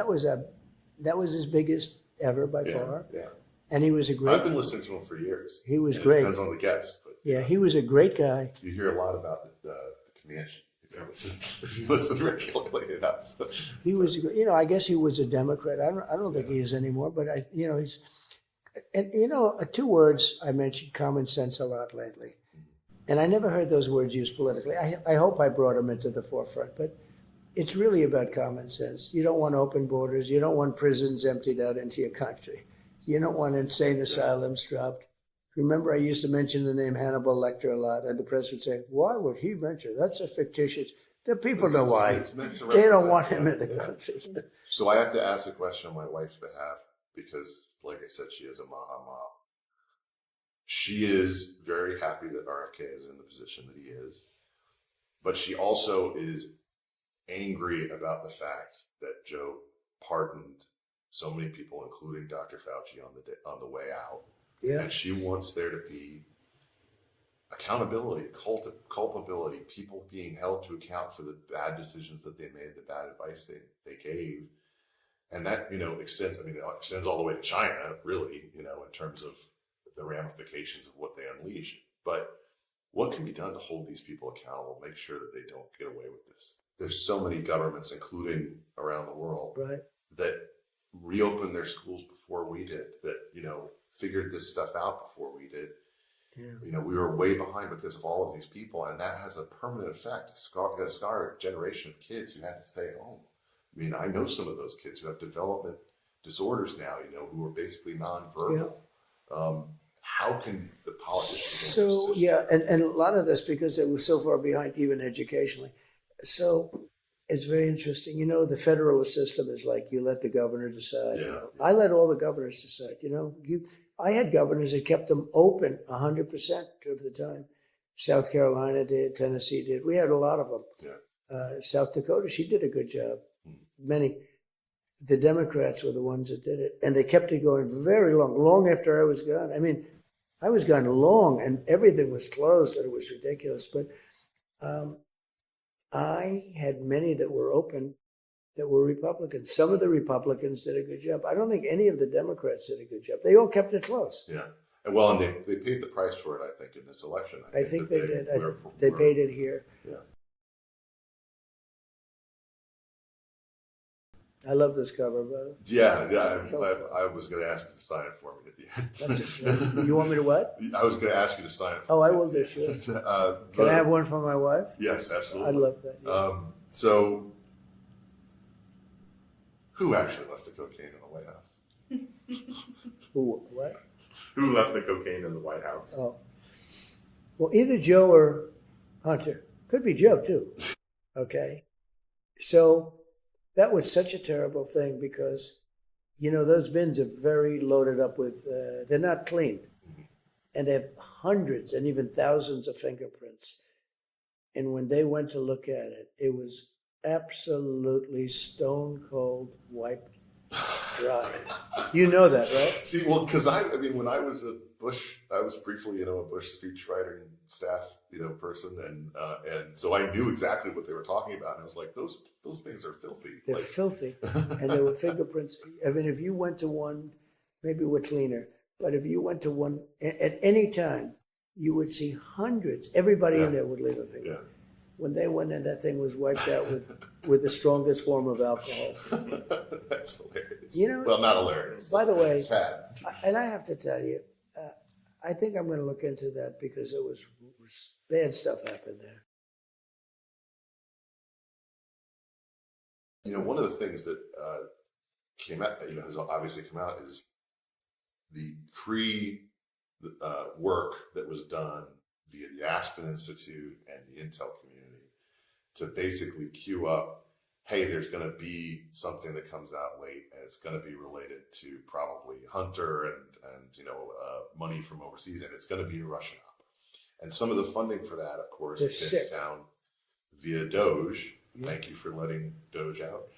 That was his biggest ever by far. Yeah. And he was a great. I've been listening to him for years. He was and great. It depends on the guest, but yeah, he was a great guy. you hear a lot about the Comanche. If you listen regularly enough. He was, I guess he was a Democrat. I don't think he is anymore. But he's, and two words I mentioned common sense a lot lately, and I never heard those words used politically. I hope I brought them into the forefront, but it's really about common sense. You don't want open borders. You don't want prisons emptied out into your country. You don't want insane asylums dropped. Remember, I used to mention the name Hannibal Lecter a lot, and the press would say, "Why would he mention? That's a fictitious." The people know why. They don't want him in the country. So I have to ask a question on my wife's behalf because, like I said, she is a Maha mom. She is very happy that RFK is in the position that he is, but she also is angry about the fact that Joe pardoned so many people, including Dr. Fauci, on the way out. Yeah. And she wants there to be accountability, culpability, people being held to account for the bad decisions that they made, the bad advice they gave. And that, extends all the way to China, really, in terms of the ramifications of what they unleash. But what can be done to hold these people accountable, make sure that they don't get away with this? There's so many governments, including around the world, right, that reopened their schools before we did, that, figured this stuff out before we did. Yeah. We were way behind because of all of these people, and that has a permanent effect. It's going to scar a generation of kids who had to stay home. I know some of those kids who have development disorders now, who are basically nonverbal. Yeah. How can the politicians... So, yeah, and a lot of this because it was so far behind even educationally. So it's very interesting. The federalist system is like you let the governor decide. Yeah. I let all the governors decide. I had governors that kept them open 100% of the time. South Carolina did, Tennessee did. We had a lot of them. Yeah. South Dakota, she did a good job. Many. The Democrats were the ones that did it. And they kept it going very long after I was gone. I was gone long and everything was closed and it was ridiculous. But I had many that were open that were Republicans. Some of the Republicans did a good job. I don't think any of the Democrats did a good job. They all kept it close. Yeah. And they paid the price for it, I think, in this election. I think they did. They paid it here. Yeah. I love this cover, brother. Yeah. I was going to ask you to sign it for me at the end. You want me to what? I was going to ask you to sign it for me. Oh, I will do, sure. Can I have one for my wife? Yes, absolutely. I'd love that. Yeah. So, who actually left the cocaine in the White House? Who? What? Who left the cocaine in the White House? Oh. Well, either Joe or Hunter. Could be Joe, too. Okay. So that was such a terrible thing because, those bins are very loaded up with, they're not clean. And they have hundreds and even thousands of fingerprints. And when they went to look at it, it was absolutely stone cold wiped dry. You know that, right? See, well, because when I was I was briefly, a Bush speechwriter and staff, person, and so I knew exactly what they were talking about. And I was like, those things are filthy. They're filthy, and there were fingerprints. If you went to one, maybe we're cleaner, but if you went to one at any time, you would see hundreds. Everybody Yeah. in there would leave a finger. Yeah. When they went in, that thing was wiped out with the strongest form of alcohol. That's hilarious. You know, well, not hilarious. by the way, It's sad. And I have to tell you, I think I'm going to look into that because it was bad stuff happened there. You know, one of the things that came out, has obviously come out is the work that was done via the Aspen Institute and the Intel community to basically queue up, hey, there's going to be something that comes out late, and it's going to be related to probably Hunter and money from overseas, and it's going to be a Russian op. And some of the funding for that, of course, gets down via Doge. Thank you for letting Doge out.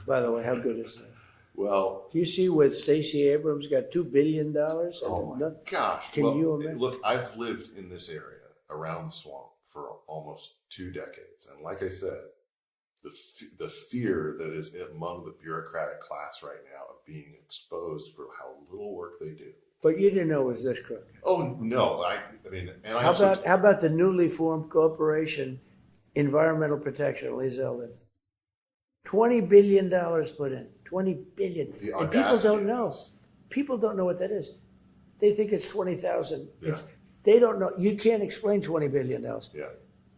By the way, how good is that? Well, do you see where Stacey Abrams got $2 billion? Oh my gosh. Can you imagine? Look, I've lived in this area around the swamp for almost 2 decades. And like I said, the fear that is among the bureaucratic class right now of being exposed for how little work they do. But you didn't know it was this crooked. Oh, no. I mean, and how about the newly formed corporation, Environmental Protection, Lee Zeldin? $20 billion put in. $20 billion. And people don't know. People don't know what that is. They think it's 20,000. Yeah. They don't know. You can't explain $20 billion. Yeah.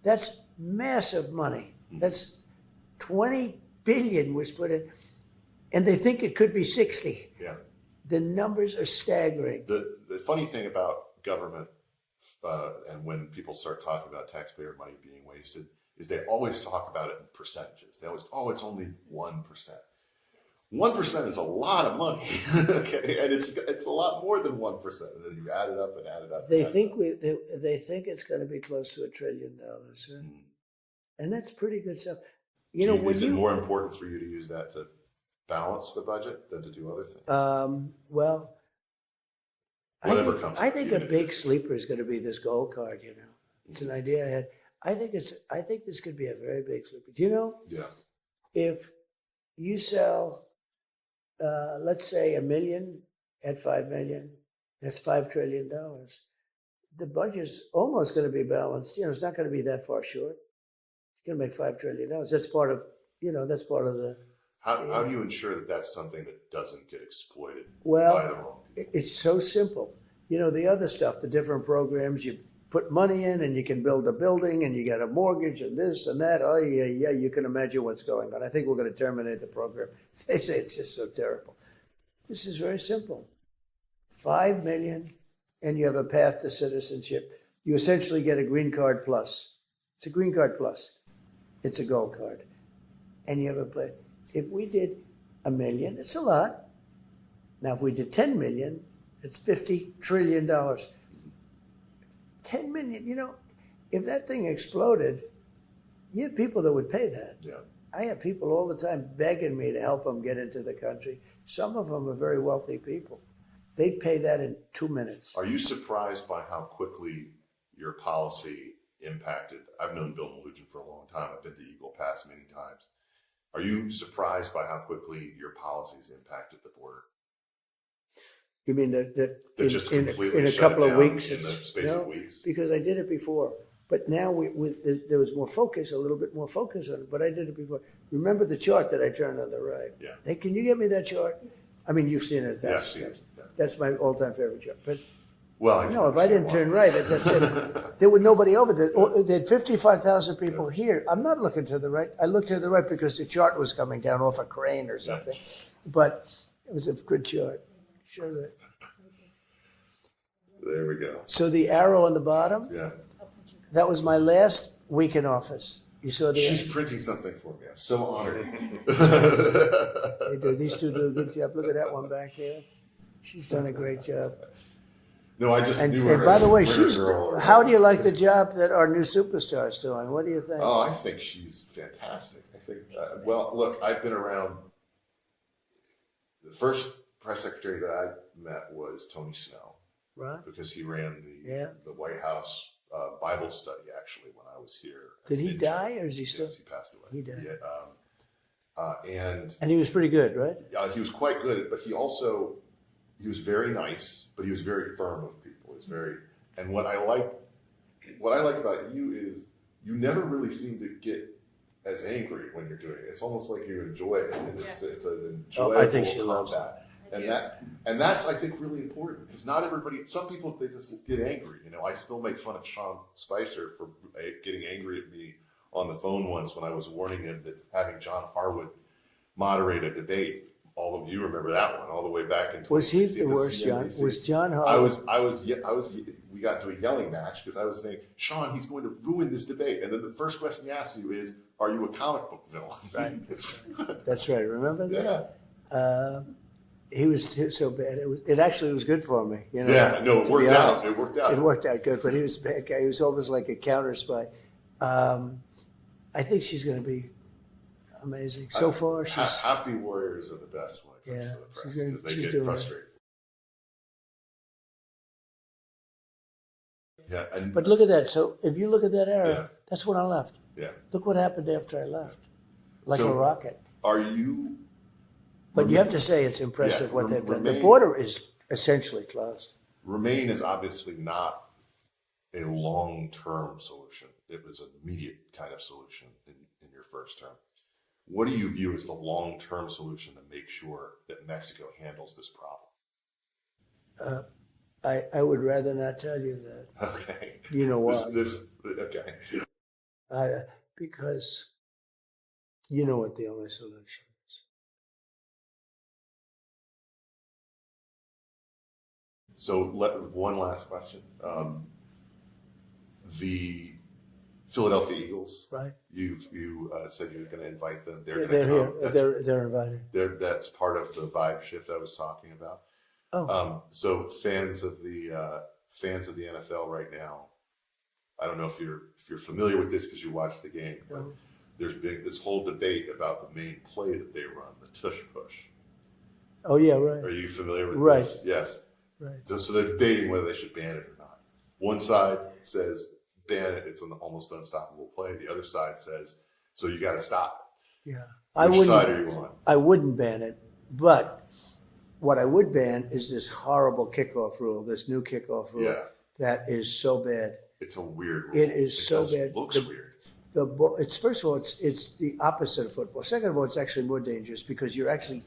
That's massive money. That's 20 billion was put in, and they think it could be 60. Yeah. The numbers are staggering. The funny thing about government, and when people start talking about taxpayer money being wasted, is they always talk about it in percentages. They always, it's only 1%. 1% is a lot of money, okay, and it's a lot more than 1%. And then you add it up and add it up. They think they think it's going to be close to $1 trillion, right? And that's pretty good stuff. You know, is it more important for you to use that to balance the budget than to do other things? Well, Whatever I think a big sleeper is going to be this gold card. You know, it's an idea I had. I think this could be a very big sleeper. Do you know? Yeah. If you sell, let's say, 1 million at 5 million, that's $5 trillion. The budget's almost going to be balanced. You know, it's not going to be that far short. It's going to make $5 trillion. That's part of, that's part of the. How do you ensure that that's something that doesn't get exploited by the wrong people? It's so simple. You know, the other stuff, the different programs, you put money in and you can build a building and you get a mortgage and this and that. Oh, yeah, you can imagine what's going on. I think we're going to terminate the program. They say it's just so terrible. This is very simple. 5 million and you have a path to citizenship. You essentially get a green card plus. It's a green card plus. It's a gold card. And you have if we did 1 million, it's a lot. Now, if we did 10 million, it's $50 trillion. 10 million, if that thing exploded, you have people that would pay that. Yeah. I have people all the time begging me to help them get into the country. Some of them are very wealthy people. They'd pay that in 2 minutes. Are you surprised by how quickly your policy impacted? I've known Bill Melugin for a long time. I've been to Eagle Pass many times. Are you surprised by how quickly your policies impacted the border? You mean that just in a shut couple it of down weeks? in the space of weeks? Because I did it before. But now there was more focus, a little bit more focus on it. But I did it before. Remember the chart that I turned on the right? Yeah. Hey, can you get me that chart? I mean, you've seen it 1,000 Yeah, I've seen times. it. Yeah. That's my all-time favorite chart. But Well, no, if I didn't turn right, that's it. There was nobody over there. There had 55,000 people here. I'm not looking to the right. I looked to the right because the chart was coming down off a crane or something. But it was a good chart. Show that. There we go. So the arrow on the bottom, Yeah. that was my last week in office. You saw the. She's printing something for me. I'm so honored. They do. These two do a good job. Look at that one back there. She's done a great job. No, I just And knew her. by as the a way, printer she's. girl. How do you like the job that our new superstar is doing? What do you think? Oh, I think she's fantastic. I think, well, look, I've been around. The first press secretary that I met was Tony Snow, Right? because he ran the White House Bible study, actually, when I was here. Did he die or is he still? Yes, he passed away. He died. Yeah, And he was pretty good, right? he was quite good, but he was very nice, but he was very firm with people. He was very And what I like about you is you never really seem to get as angry when you're doing it. It's almost like you enjoy it. And Yes. it's an Oh, enjoyable I think she loves combat. I And do. that's I think really important because not everybody. Some people they just get angry. I still make fun of Sean Spicer for getting angry at me on the phone once when I was warning him that having John Harwood moderate a debate. All of you remember that one all the way back in. Was he 2016, the worst, John? CNBC. Was John I Howard? was. We got into a yelling match because I was saying, Sean, he's going to ruin this debate. And then the first question he asks you is, "Are you a comic book villain?" Right. That's right. Remember that? Yeah. He was so bad. It actually was good for me. Yeah. No, it to worked be out. honest. It worked out. It worked out good, but he was a bad guy. He was almost like a counter spy. I think she's going to be amazing. So far, she's Happy warriors are the best when it comes Yeah, to the press she's because they she's get doing it. frustrated. Yeah, and But look at that. So if you look at that era, Yeah. that's when I left. yeah. Look what happened after I left. Like So- a rocket. Are you? But you have to say it's impressive Yeah, what they've done. The remain- border is essentially closed. Remain is obviously not a long-term solution. It was an immediate kind of solution in your first term. What do you view as the long-term solution to make sure that Mexico handles this problem? I would rather not tell you that. Okay. You know why? Okay. Because you know what the only solution is. So one last question. The Philadelphia Eagles, Right? you said you were going to invite them. They're They're going to here. come. They're invited. That's part of the vibe shift I was talking about. Oh, So fans of the NFL right now, I don't know if you're familiar with this because you watch the game, but No. there's been this whole debate about the main play that they run, the tush push. oh yeah, Are right, you familiar with Right. this? Yes. right. So they're debating whether they should ban it or not. One side says ban it; it's an almost unstoppable play. The other side says, so you got to stop Yeah, it. Which side are you on? I wouldn't ban it, but what I would ban is this horrible kickoff rule, this new kickoff rule. Yeah, That is so bad. it's a weird rule. It is so just bad. Looks The- weird. The ball, it's first of all, it's the opposite of football. Second of all, it's actually more dangerous because you're actually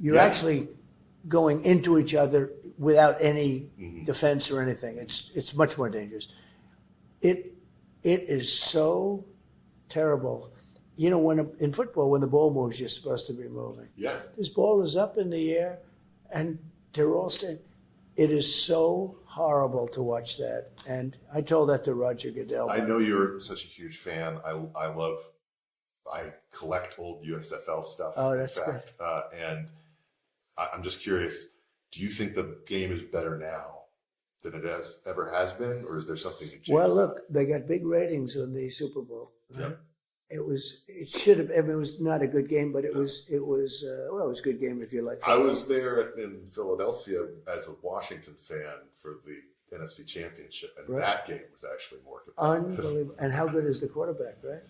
Yeah. going into each other without any Mhm. defense or anything. It's much more dangerous. It is so terrible. In football, when the ball moves, you're supposed to be moving. Yeah. This ball is up in the air, and they're all staying. It is so horrible to watch that. And I told that to Roger Goodell. I know you're such a huge fan. I collect old USFL stuff. Oh, in that's fact. And I'm just curious, do you think the game is better now than it ever has been, or is there something to change? Well, look, they got big ratings on the Super Bowl. Yeah. It should have. I mean, it was not a good game, but it was a good game if you like. I was there in Philadelphia as a Washington fan for the NFC Championship, and Right. that game was actually more competitive. Unbelievable. And how good is the quarterback, right?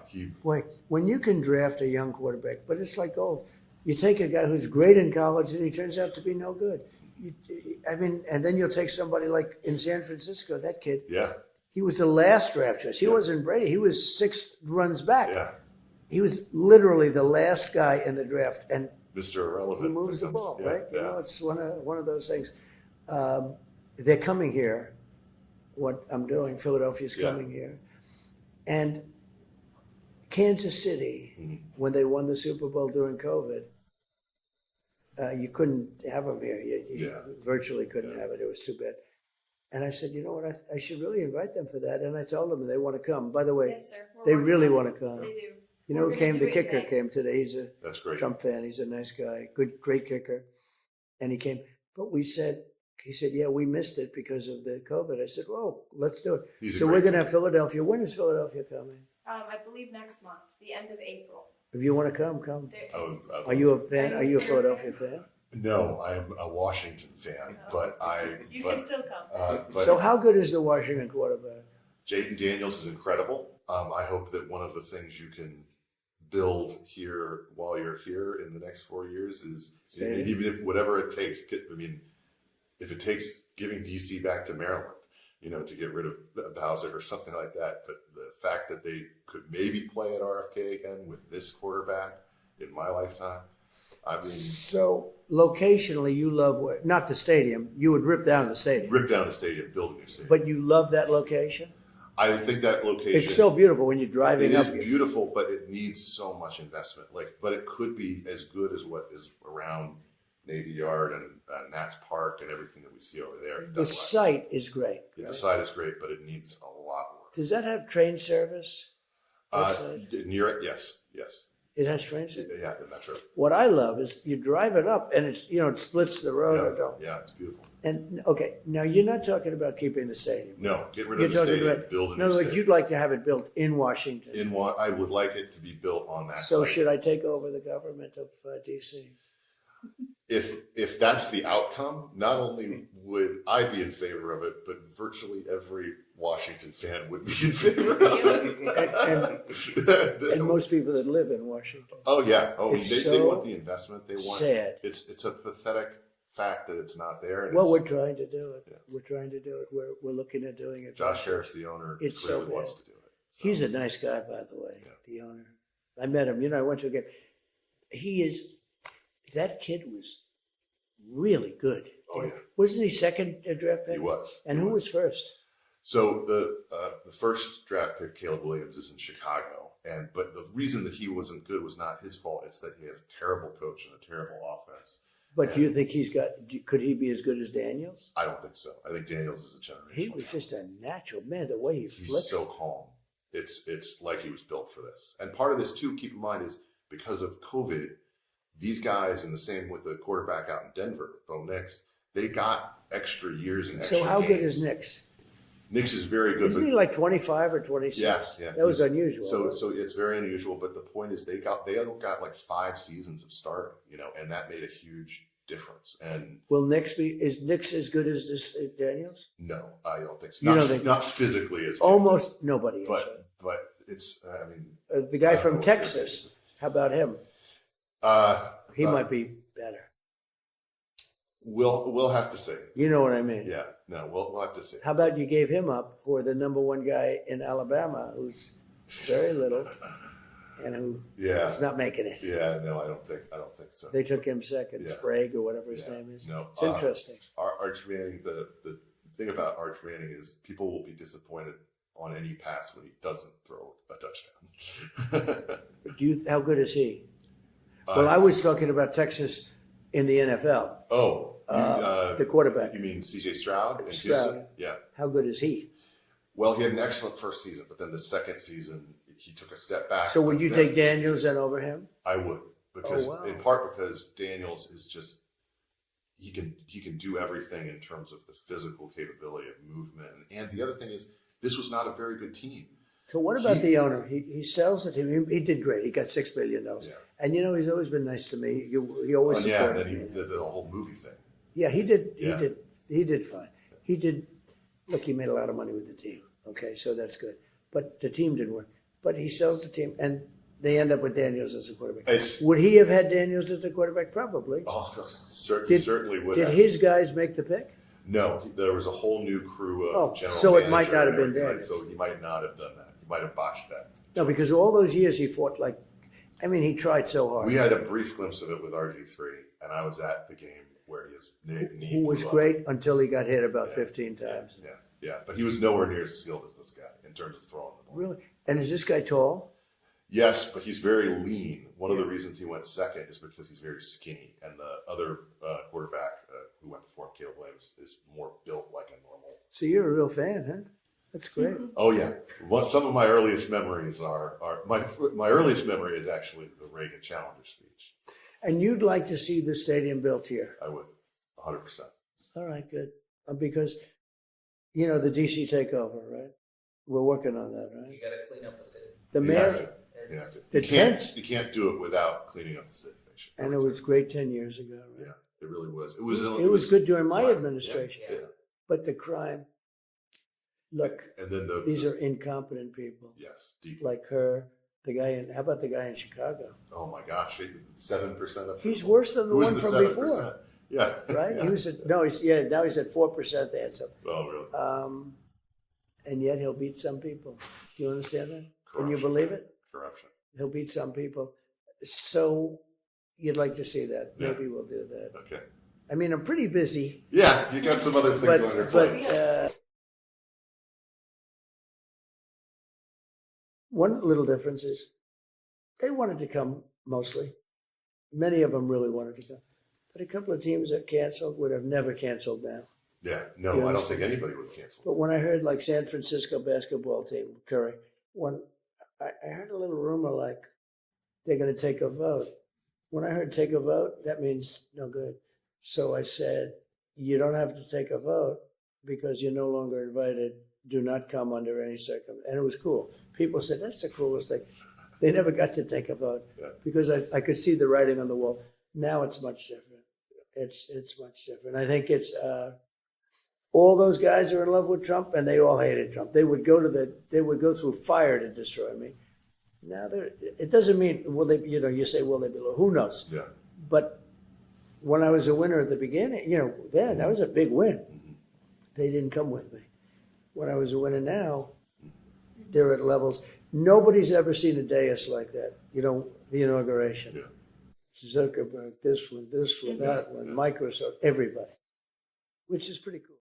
He Boy, when you can draft a young quarterback, but it's like gold. You take a guy who's great in college and he turns out to be no good. And then you'll take somebody like in San Francisco, that kid. Yeah, He was the last draft choice. He wasn't Brady. He was 6 runs back. yeah, He was literally the last guy in the draft, and Mr. Irrelevant. he moves the becomes- ball, yeah, right? Yeah. It's one of those things. They're coming here. What I'm doing, Philadelphia's Yeah. coming here, and Kansas City, Mhm. when they won the Super Bowl during COVID, you couldn't have them here. You Yeah. virtually couldn't have it. It was too bad. And I said, you know what? I should really invite them for that. And I told them they want to come. By the way, Yes, sir. We're they working really on want it. to come. They do. You know We're who gonna came? do The it kicker today. came today. He's a That's great. Trump fan. He's a nice guy, great kicker. And he came. But he said, yeah, we missed it because of the COVID. I said, well, let's do it. He's a So great we're going to kicker. have Philadelphia. When is Philadelphia coming? I believe next month, the end of April. If you want to come, come. There I would- is- I would- Are you a fan? Are you a Philadelphia fan? No, I am a Washington fan, but You can still come. but So how good is the Washington quarterback? Jayden Daniels is incredible. I hope that one of the things you can build here while you're here in the next 4 years is Stadium. even if whatever it takes. If it takes giving DC back to Maryland, to get rid of Bowser or something like that. But the fact that they could maybe play at RFK again with this quarterback in my lifetime, I mean, So locationally, you love not the stadium. You would rip down the stadium, rip down the stadium, build a new stadium. but you love that location. I think that location. It's so beautiful when you're driving It up. is beautiful, but it needs so much investment. But it could be as good as what is around Navy Yard and Nats Park and everything that we see over there. The site is great. The Right? site is great, but it needs a lot more. Does that have train service? That site? Near it, yes. It has train service. Yeah, that's right. What I love is you drive it up and it's it splits the road. Yeah, it's beautiful. And okay, now you're not talking about keeping the stadium. No, get rid You're of the talking stadium, about build a no, new like stadium. you'd like to have it built in Washington. In what I would like it to be built on that So site. should I take over the government of DC? If that's the outcome, not only would I be in favor of it, but virtually every Washington fan would be in favor of it. And most people that live in Washington. Oh yeah. Oh, It's they so want the investment. They want. sad. It's a pathetic fact that it's not there. And Well, it's- we're trying to do it. Yeah. We're trying to do it. We're looking at doing it. Josh Harris, the owner, It's clearly so wants bad. to do it. So, He's a nice guy, by the way, Yeah. the owner. I met him. I went to a game. That kid was really good. Oh, yeah. Wasn't he second draft pick? he was. And He who was first? So the first draft pick, Caleb Williams, is in Chicago, but the reason that he wasn't good was not his fault. It's that he had a terrible coach and a terrible offense. But do you think could he be as good as Daniels? I don't think so. I think Daniels is a generation. He was just a natural man. The way he He's flipped. so calm. It's like he was built for this. And part of this too, keep in mind, is because of COVID, these guys, and the same with the quarterback out in Denver, Domenech, they got extra years and extra So how good games. is Nick's? Nick's is very good. Isn't he like 25 or 26? Yeah. That was He's- unusual. So it's very unusual. But the point is, they got like 5 seasons of starting, and that made a huge difference. And Will is Nick's as good as this Daniels? no, I don't think so. You Not, don't think- not physically as good, Almost nobody is. but it's. I mean, The guy I don't from know what Texas, how about him? He might be better. We'll have to see. You know what I mean? Yeah, no, we'll have to see. How about you gave him up for the number one guy in Alabama who's very little and who Yeah, is not making it? yeah, no, I don't think so. They took him second, Yeah. Sprague or whatever his Yeah. name is. No, It's interesting. Arch Manning. The thing about Arch Manning is people will be disappointed on any pass when he doesn't throw a touchdown. How good is he? Well, I was talking about Texas in the NFL. The quarterback. You mean C.J. Stroud in Stroud. Houston? Yeah. How good is he? Well, he had an excellent first season, but then the second season he took a step back. So would you But take then- Daniels then over him? I would, because Oh, wow. in part because Daniels is just he can do everything in terms of the physical capability of movement, and the other thing is this was not a very good team. So what about the owner? He sells the team. He did great. He got $6 billion. Yeah. And he's always been nice to me. He always And yeah, and supported then he me. did the whole movie thing. Yeah, he did. Yeah. He did fine. He did. Look, he made a lot of money with the team. Okay, so that's good. But the team didn't work. But he sells the team, and they end up with Daniels as a quarterback. Would he have had Daniels as a quarterback? Probably. Oh, certainly would. Did have. his guys make the pick? No, there was a whole new crew of general so it might manager not have and been everything, Daniels. So he might not have done that. He might have botched that. No, because all those years he fought he tried so hard. We had a brief glimpse of it with RG3, and I was at the game where his knee Who was blew up. great until he got hit about 15 times. Yeah, but he was nowhere near as skilled as this guy in terms of throwing the ball. Really? And is this guy tall? Yes, but he's very lean. One of the reasons he went second is because he's very skinny, and the other quarterback who went before him, Caleb Williams, is more built like a normal. So you're a real fan, huh? That's great. Oh yeah, some of my earliest memories are my earliest memory is actually the Reagan Challenger speech. And you'd like to see the stadium built here? I would, 100%. All right, good. Because, the DC takeover, right? We're working on that, right? You got to clean up the city. The You have mayor, to. You have to. The You can't- tents- You can't do it without cleaning up the city. and it was great 10 years ago, right? Yeah, it really was. It was good during my fine. administration. Yeah. But the crime, look, And then these are incompetent people. yes, deep. Like her, how about the guy in Chicago? Oh my gosh, 7% of. He's worse than the Who one was the from 7%? before, Yeah. right? Yeah. He was now he's at 4%. They had some. Oh really? and yet he'll beat some people. Do you understand that? Can you Corruption. believe it? Corruption. He'll beat some people. So you'd like to see that. Yeah. Maybe we'll do that. Okay. I mean, I'm pretty busy, Yeah, you got some other things but on your plate. one little difference is they wanted to come mostly. Many of them really wanted to come. But a couple of teams that canceled would have never canceled now. Yeah, no, You I don't think anybody would cancel. But when I heard like San Francisco basketball team, Curry, when I heard a little rumor like they're going to take a vote. When I heard take a vote, that means no good. So I said, you don't have to take a vote because you're no longer invited. Do not come under any circumstance. And it was cool. People said, that's the coolest thing. They never got to take a vote because I could see the writing on the wall. Now it's much different. It's much different. I think it's all those guys are in love with Trump, and they all hated Trump. They would go through fire to destroy me. Now it doesn't mean you say will they be low? Who knows? Yeah. But when I was a winner at the beginning, then that was a big win. Mm-hmm. They didn't come with me. When I was a winner now, they're at levels. Nobody's ever seen a dais like that. The inauguration. Yeah. Zuckerberg, this one, that one, Microsoft, everybody, which is pretty cool.